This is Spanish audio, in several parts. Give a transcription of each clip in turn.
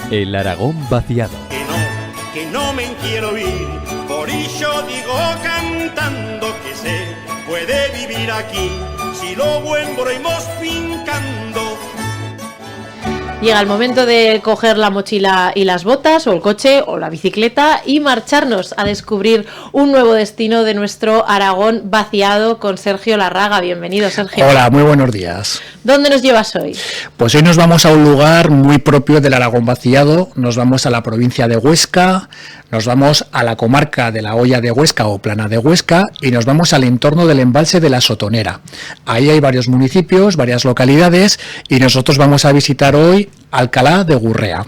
El Aragón vaciado. Que no me quiero ir, por ello digo cantando que se puede vivir aquí, si lo buen broimos fincando. Llega el momento de coger la mochila y las botas, o el coche, o la bicicleta, y marcharnos a descubrir un nuevo destino de nuestro Aragón vaciado con Sergio Larraga. Bienvenido, Sergio. Hola, muy buenos días. ¿Dónde nos llevas hoy? Pues hoy nos vamos a un lugar muy propio del Aragón vaciado. Nos vamos a la provincia de Huesca, nos vamos a la comarca de la Hoya de Huesca o Plana de Huesca y nos vamos al entorno del embalse de la Sotonera. Ahí hay varios municipios, varias localidades y nosotros vamos a visitar hoy Alcalá de Gurrea,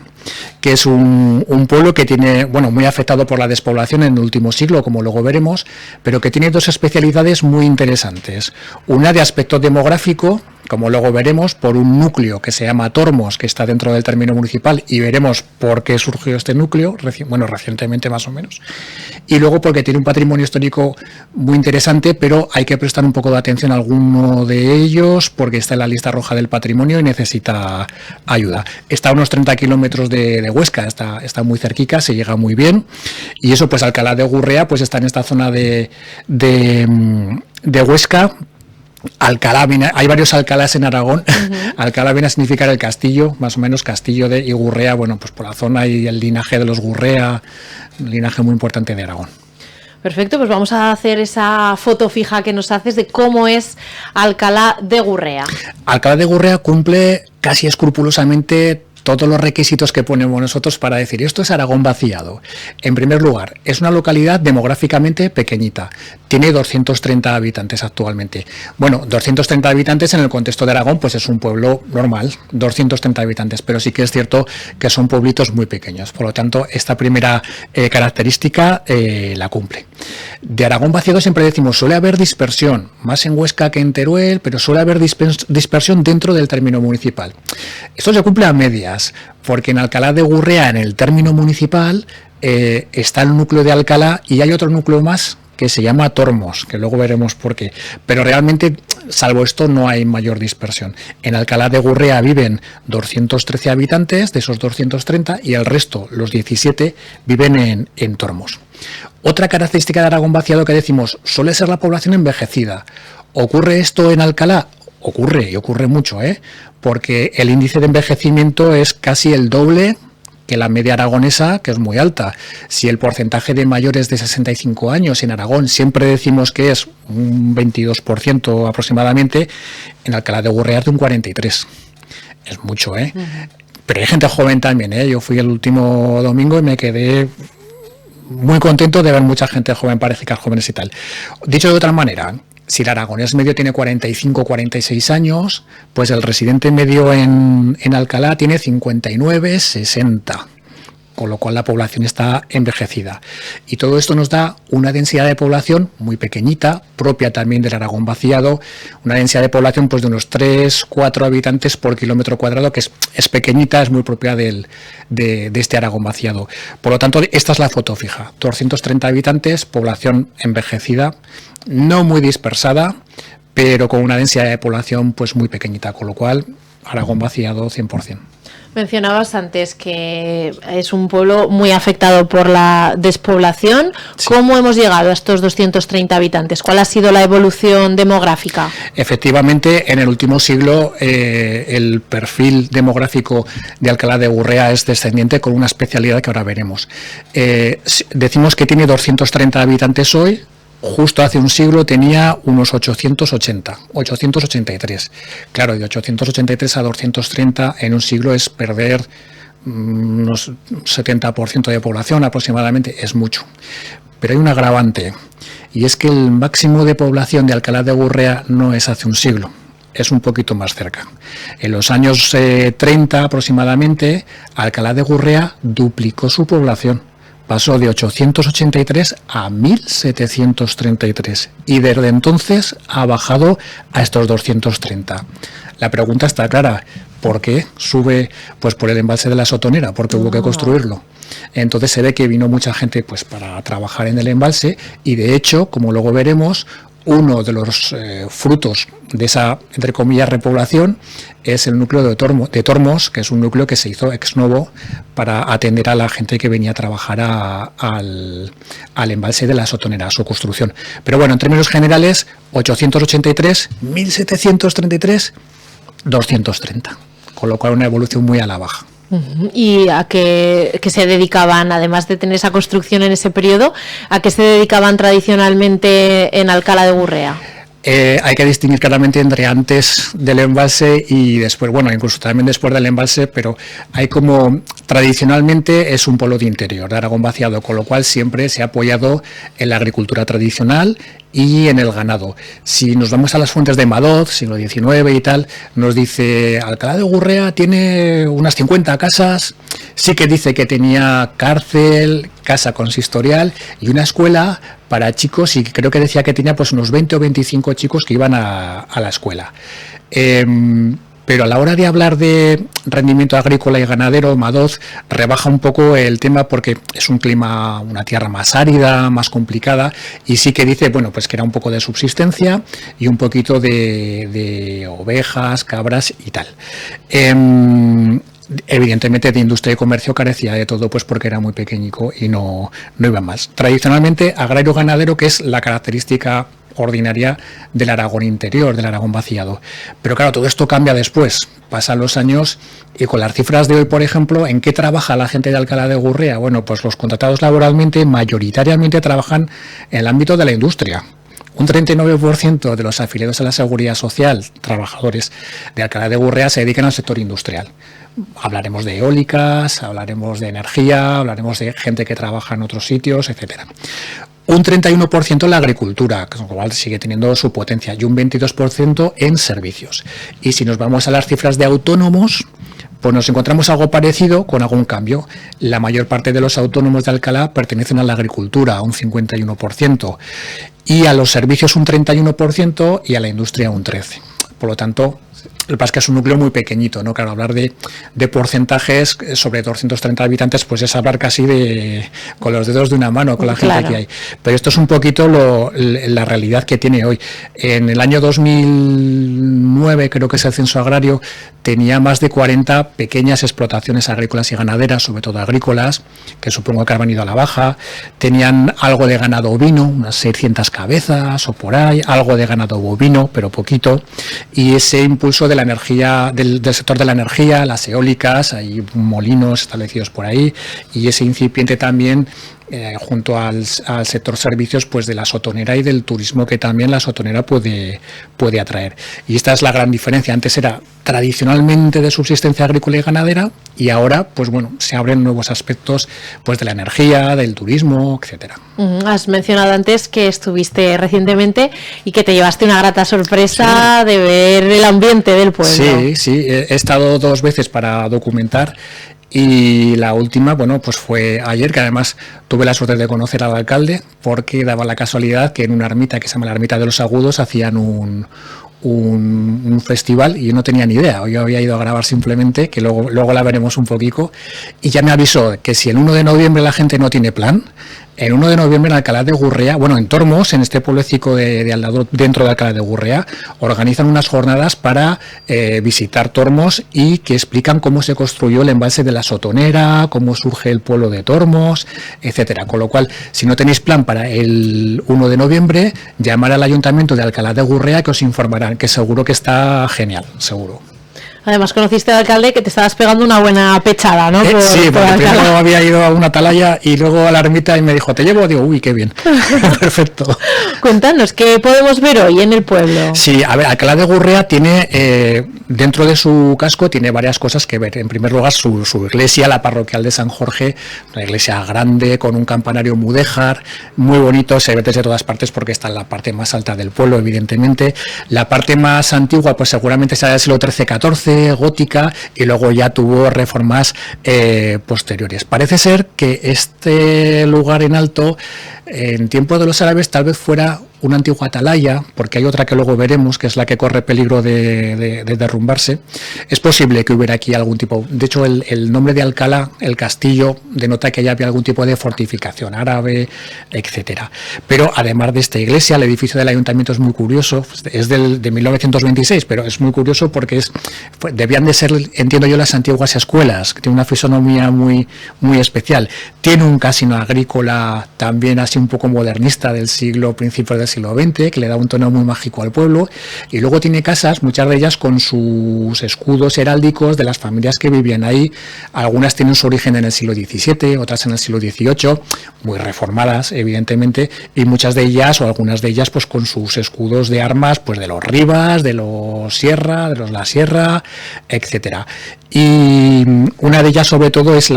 que es un pueblo que tiene, muy afectado por la despoblación en el último siglo, como luego veremos, pero que tiene dos especialidades muy interesantes. Una de aspecto demográfico, como luego veremos, por un núcleo que se llama Tormos, que está dentro del término municipal, y veremos por qué surgió este núcleo, recientemente más o menos, y luego porque tiene un patrimonio histórico muy interesante, pero hay que prestar un poco de atención a alguno de ellos, porque está en la lista roja del patrimonio y necesita ayuda. Está a unos 30 kilómetros de Huesca, está muy cerquica, se llega muy bien, y eso pues Alcalá de Gurrea pues está en esta zona de Huesca. Alcalá viene, hay varios Alcalás en Aragón. Alcalá viene a significar el castillo, más o menos castillo de, y Gurrea, pues por la zona y el linaje de los Gurrea, un linaje muy importante de Aragón. Perfecto, pues vamos a hacer esa foto fija que nos haces de cómo es Alcalá de Gurrea. Alcalá de Gurrea cumple casi escrupulosamente todos los requisitos que ponemos nosotros para decir esto es Aragón vaciado. En primer lugar, es una localidad demográficamente pequeñita, tiene 230 habitantes actualmente. 230 habitantes en el contexto de Aragón pues es un pueblo normal, 230 habitantes, pero sí que es cierto que son pueblitos muy pequeños, por lo tanto esta primera característica la cumple. De Aragón vaciado siempre decimos suele haber dispersión, más en Huesca que en Teruel, pero suele haber dispersión dentro del término municipal. Esto se cumple a medias, porque en Alcalá de Gurrea, en el término municipal, está el núcleo de Alcalá y hay otro núcleo más que se llama Tormos, que luego veremos por qué. Pero realmente, salvo esto, no hay mayor dispersión. En Alcalá de Gurrea viven 213 habitantes, de esos 230, y el resto, los 17, viven en Tormos. Otra característica de Aragón vaciado que decimos, suele ser la población envejecida. ¿Ocurre esto en Alcalá? Ocurre, y ocurre mucho, porque el índice de envejecimiento es casi el doble que la media aragonesa, que es muy alta. Si el porcentaje de mayores de 65 años en Aragón siempre decimos que es un 22% aproximadamente, en Alcalá de Gurrea es de un 43%. Es mucho, Pero hay gente joven también, Yo fui el último domingo y me quedé muy contento de ver mucha gente joven, parejas jóvenes y tal. Dicho de otra manera, si el aragonés medio tiene 45 o 46 años, pues el residente medio en Alcalá tiene 59, 60, con lo cual la población está envejecida. Y todo esto nos da una densidad de población muy pequeñita, propia también del Aragón vaciado, una densidad de población pues de unos 3-4 habitantes por kilómetro cuadrado, que es pequeñita, es muy propia de este Aragón vaciado. Por lo tanto, esta es la foto fija, 230 habitantes, población envejecida, no muy dispersada, pero con una densidad de población pues muy pequeñita, con lo cual Aragón vaciado 100%. Mencionabas antes que es un pueblo muy afectado por la despoblación. Sí. ¿Cómo hemos llegado a estos 230 habitantes? ¿Cuál ha sido la evolución demográfica? Efectivamente, en el último siglo el perfil demográfico de Alcalá de Gurrea es descendiente, con una especialidad que ahora veremos. Decimos que tiene 230 habitantes hoy. Justo hace un siglo tenía unos 883. Claro, de 883 a 230 en un siglo es perder unos 70% de población aproximadamente, es mucho. Pero hay un agravante, y es que el máximo de población de Alcalá de Gurrea no es hace un siglo, es un poquito más cerca. En los años 30 aproximadamente, Alcalá de Gurrea duplicó su población. Pasó de 883 a 1733 y desde entonces ha bajado a estos 230. La pregunta está clara, ¿por qué sube? Pues por el embalse de la Sotonera, porque hubo que construirlo. Entonces se ve que vino mucha gente pues para trabajar en el embalse y de hecho, como luego veremos, uno de los frutos de esa, entre comillas, repoblación es el núcleo de Tormos, que es un núcleo que se hizo ex novo para atender a la gente que venía a trabajar al embalse de la Sotonera, a su construcción. Pero bueno, en términos generales, 883, 1733, 230, con lo cual una evolución muy a la baja. ¿Y a qué se dedicaban, además de tener esa construcción en ese periodo, a qué se dedicaban tradicionalmente en Alcalá de Gurrea? Hay que distinguir claramente entre antes del embalse y después, bueno, incluso también después del embalse, pero hay como, tradicionalmente es un pueblo de interior, de Aragón vaciado, con lo cual siempre se ha apoyado en la agricultura tradicional y en el ganado. Si nos vamos a las fuentes de Madoz, siglo XIX y tal, nos dice Alcalá de Gurrea tiene unas 50 casas, sí que dice que tenía cárcel, casa consistorial y una escuela para chicos, y creo que decía que tenía pues unos 20 o 25 chicos que iban a la escuela. Pero a la hora de hablar de rendimiento agrícola y ganadero, Madoz rebaja un poco el tema porque es un clima, una tierra más árida, más complicada, y sí que dice, bueno, pues que era un poco de subsistencia y un poquito de ovejas, cabras y tal. Evidentemente de industria y comercio carecía de todo, pues porque era muy pequeñico y no iba más. Tradicionalmente agrario ganadero, que es la característica ordinaria del Aragón interior, del Aragón vaciado. Pero claro, todo esto cambia después, pasan los años y con las cifras de hoy, por ejemplo, ¿en qué trabaja la gente de Alcalá de Gurrea? Bueno, pues los contratados laboralmente mayoritariamente trabajan en el ámbito de la industria. Un 39% de los afiliados a la Seguridad Social, trabajadores de Alcalá de Gurrea, se dedican al sector industrial. Hablaremos de eólicas, hablaremos de energía, hablaremos de gente que trabaja en otros sitios, etcétera. Un 31% en la agricultura, con lo cual sigue teniendo su potencia, y un 22% en servicios. Y si nos vamos a las cifras de autónomos, pues nos encontramos algo parecido con algún cambio. La mayor parte de los autónomos de Alcalá pertenecen a la agricultura, un 51%, y a los servicios un 31% y a la industria un 13%. Por lo tanto, lo que pasa es que es un núcleo muy pequeñito, ¿no? Claro, hablar de porcentajes sobre 230 habitantes, pues es hablar casi con los dedos de una mano, con la gente que hay. Pero esto es un poquito la realidad que tiene hoy. En el año 2009, creo que es el censo agrario, tenía más de 40 pequeñas explotaciones agrícolas y ganaderas, sobre todo agrícolas, que supongo que han ido a la baja. Tenían algo de ganado ovino, unas 600 cabezas o por ahí, algo de ganado bovino, pero poquito. Y ese impulso de la energía, del sector de la energía, las eólicas, hay molinos establecidos por ahí, y ese incipiente también junto al sector servicios, pues de la sotonera y del turismo que también la sotonera puede atraer. Y esta es la gran diferencia. Antes era tradicionalmente de subsistencia agrícola y ganadera, y ahora, pues bueno, se abren nuevos aspectos pues de la energía, del turismo, etcétera. Has mencionado antes que estuviste recientemente y que te llevaste una grata sorpresa de ver el ambiente del pueblo. Sí, he estado 2 veces para documentar. Y la última, bueno, pues fue ayer, que además tuve la suerte de conocer al alcalde, porque daba la casualidad que en una ermita que se llama la Ermita de los Agudos hacían un festival y yo no tenía ni idea. Yo había ido a grabar simplemente, que luego la veremos un poquito, y ya me avisó que si el 1 de noviembre la gente no tiene plan, el 1 de noviembre en Alcalá de Gurrea, bueno, en Tormos, en este pueblecito de al lado, dentro de Alcalá de Gurrea, organizan unas jornadas para visitar Tormos y que explican cómo se construyó el embalse de la Sotonera, cómo surge el pueblo de Tormos, etcétera. Con lo cual, si no tenéis plan para el 1 de noviembre, llamar al Ayuntamiento de Alcalá de Gurrea, que os informarán, que seguro que está genial, seguro. Además conociste al alcalde, que te estabas pegando una buena pechada, ¿no? Sí, porque primero había ido a una atalaya y luego a la ermita y me dijo, ¿te llevo? Digo, uy, qué bien. Perfecto. Cuéntanos, ¿qué podemos ver hoy en el pueblo? Sí, a ver, Alcalá de Gurrea tiene, dentro de su casco, tiene varias cosas que ver. En primer lugar, su iglesia, la parroquial de San Jorge, una iglesia grande, con un campanario mudéjar, muy bonito, se ve desde todas partes porque está en la parte más alta del pueblo, evidentemente. La parte más antigua, pues seguramente será del siglo XIII-XIV, gótica, y luego ya tuvo reformas posteriores. Parece ser que este lugar en alto, en tiempo de los árabes, tal vez fuera una antigua atalaya, porque hay otra que luego veremos, que es la que corre peligro de derrumbarse. Es posible que hubiera aquí algún tipo, de hecho el nombre de Alcalá, el castillo, denota que ya había algún tipo de fortificación árabe, etcétera. Pero además de esta iglesia, el edificio del ayuntamiento es muy curioso, es de 1926, pero es muy curioso porque debían de ser, entiendo yo, las antiguas escuelas, que tiene una fisonomía muy, muy especial. Tiene un casino agrícola también así un poco modernista del principios del siglo XX, que le da un tono muy mágico al pueblo, y luego tiene casas, muchas de ellas con sus escudos heráldicos de las familias que vivían ahí. Algunas tienen su origen en el siglo XVII, otras en el siglo XVIII, muy reformadas evidentemente, y muchas de ellas o algunas de ellas pues con sus escudos de armas pues de los Rivas, de los Sierra, de los La Sierra, etcétera. Y una de ellas sobre todo es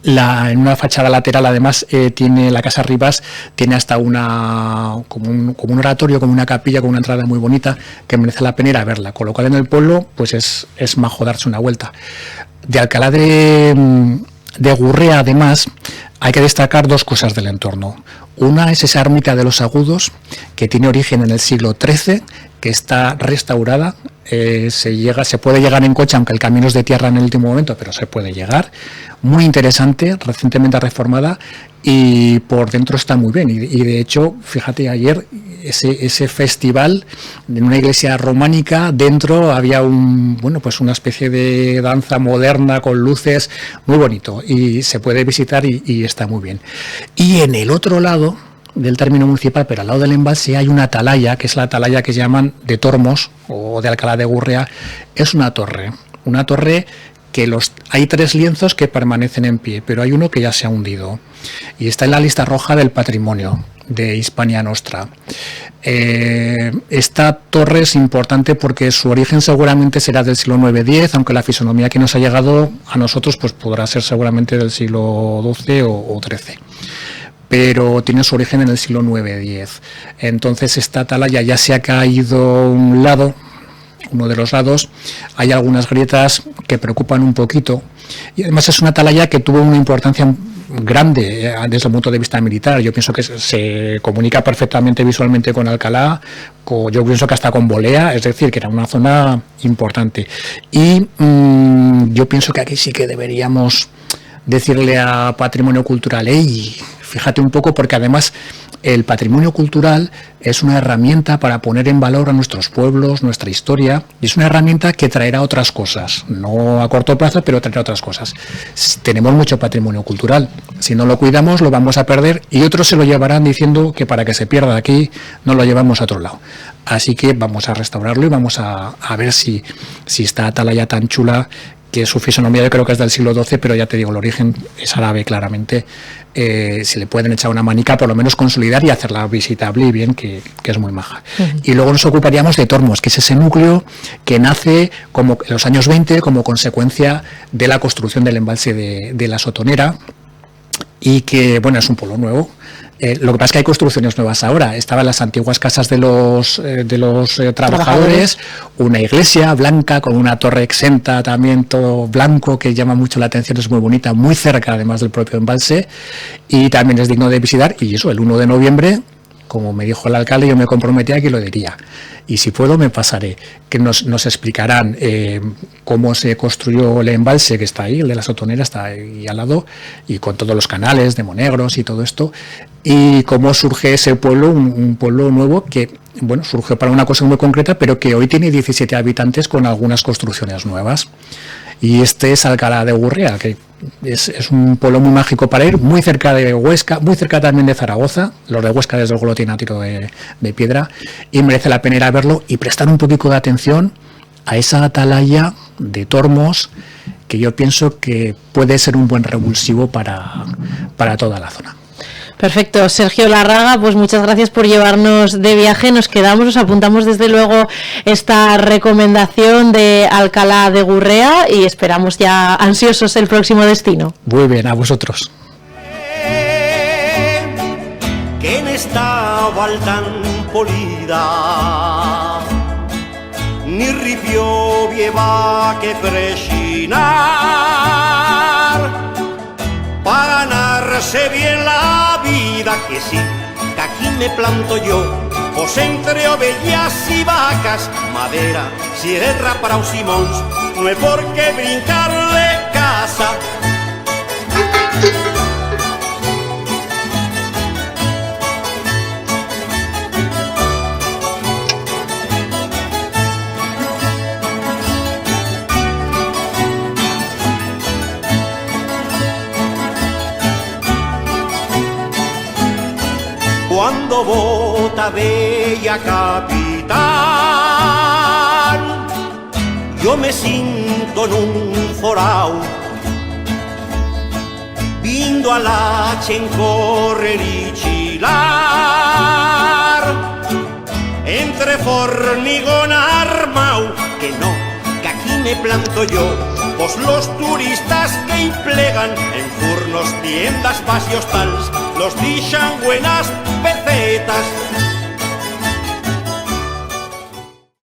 en una fachada lateral, además, tiene la Casa Rivas, tiene hasta como un oratorio, como una capilla, con una entrada muy bonita, que merece la pena ir a verla. Con lo cual en el pueblo, pues es majo darse una vuelta. De Alcalá de Gurrea, además, hay que destacar dos cosas del entorno. Una es esa ermita de los Agudos, que tiene origen en el siglo XIII, que está restaurada. Se puede llegar en coche, aunque el camino es de tierra en el último momento, pero se puede llegar. Muy interesante, recientemente reformada, y por dentro está muy bien. Y de hecho, fíjate, ayer ese festival en una iglesia románica, dentro había una especie de danza moderna con luces, muy bonito, y se puede visitar y está muy bien. Y en el otro lado del término municipal, pero al lado del embalse, hay una atalaya, que es la atalaya que llaman de Tormos o de Alcalá de Gurrea. Es una torre que hay 3 lienzos que permanecen en pie, pero hay uno que ya se ha hundido y está en la lista roja del patrimonio de Hispania Nostra. Esta torre es importante porque su origen seguramente será del siglo IX-X, aunque la fisonomía que nos ha llegado a nosotros pues podrá ser seguramente del siglo XII o XIII. Pero tiene su origen en el siglo IX-X. Entonces esta atalaya ya se ha caído uno de los lados, hay algunas grietas que preocupan un poquito, y además es una atalaya que tuvo una importancia grande desde el punto de vista militar. Yo pienso que se comunica perfectamente visualmente con Alcalá, yo pienso que hasta con Bolea, es decir, que era una zona importante. Y yo pienso que aquí sí que deberíamos decirle a Patrimonio Cultural, fíjate un poco, porque además el patrimonio cultural es una herramienta para poner en valor a nuestros pueblos, nuestra historia, y es una herramienta que traerá otras cosas, no a corto plazo, pero traerá otras cosas. Tenemos mucho patrimonio cultural, si no lo cuidamos lo vamos a perder, y otros se lo llevarán diciendo que para que se pierda aquí no lo llevamos a otro lado. Así que vamos a restaurarlo y vamos a ver si esta atalaya tan chula, que su fisonomía yo creo que es del siglo XII, pero ya te digo, el origen es árabe claramente, si le pueden echar una manica, por lo menos consolidar y hacerla visitable y bien, que es muy maja. Uh-huh. Y luego nos ocuparíamos de Tormos, que es ese núcleo que nace como en los años 20 como consecuencia de la construcción del embalse de la Sotonera, y que, es un pueblo nuevo. Lo que pasa es que hay construcciones nuevas ahora. Estaban las antiguas casas de los trabajadores, una iglesia blanca con una torre exenta, también todo blanco, que llama mucho la atención, es muy bonita, muy cerca además del propio embalse, y también es digno de visitar. Y eso, el 1 de noviembre, como me dijo el alcalde, yo me comprometí a que lo diría. Y si puedo me pasaré, que nos explicarán cómo se construyó el embalse que está ahí, el de la Sotonera está ahí al lado, y con todos los canales de Monegros y todo esto, y cómo surge ese pueblo, un pueblo nuevo que, surgió para una cosa muy concreta, pero que hoy tiene 17 habitantes con algunas construcciones nuevas. Y este es Alcalá de Gurrea, que es un pueblo muy mágico para ir, muy cerca de Huesca, muy cerca también de Zaragoza. Los de Huesca desde luego lo tienen a tiro de piedra, y merece la pena ir a verlo y prestar un poquito de atención a esa atalaya de Tormos, que yo pienso que puede ser un buen revulsivo para toda la zona. Perfecto, Sergio Larraga, pues muchas gracias por llevarnos de viaje. Nos apuntamos desde luego esta recomendación de Alcalá de Gurrea y esperamos ya ansiosos el próximo destino. Muy bien, a vosotros. Que en esta val tan polida ni ripio lleva que prechinar para ganarse bien la vida, que sí, que aquí me planto yo, pues entre ovellas y vacas, madera, sierra, praus y mons, no hay por qué brincarle casa. Cuando vota bella capitán, yo me siento en un forao, vindo a la chen correr y chilar, entre formigón armao, que no, que aquí me planto yo, pues los turistas que implegan en furnos, tiendas, pasios tals, los dixan buenas pesetas.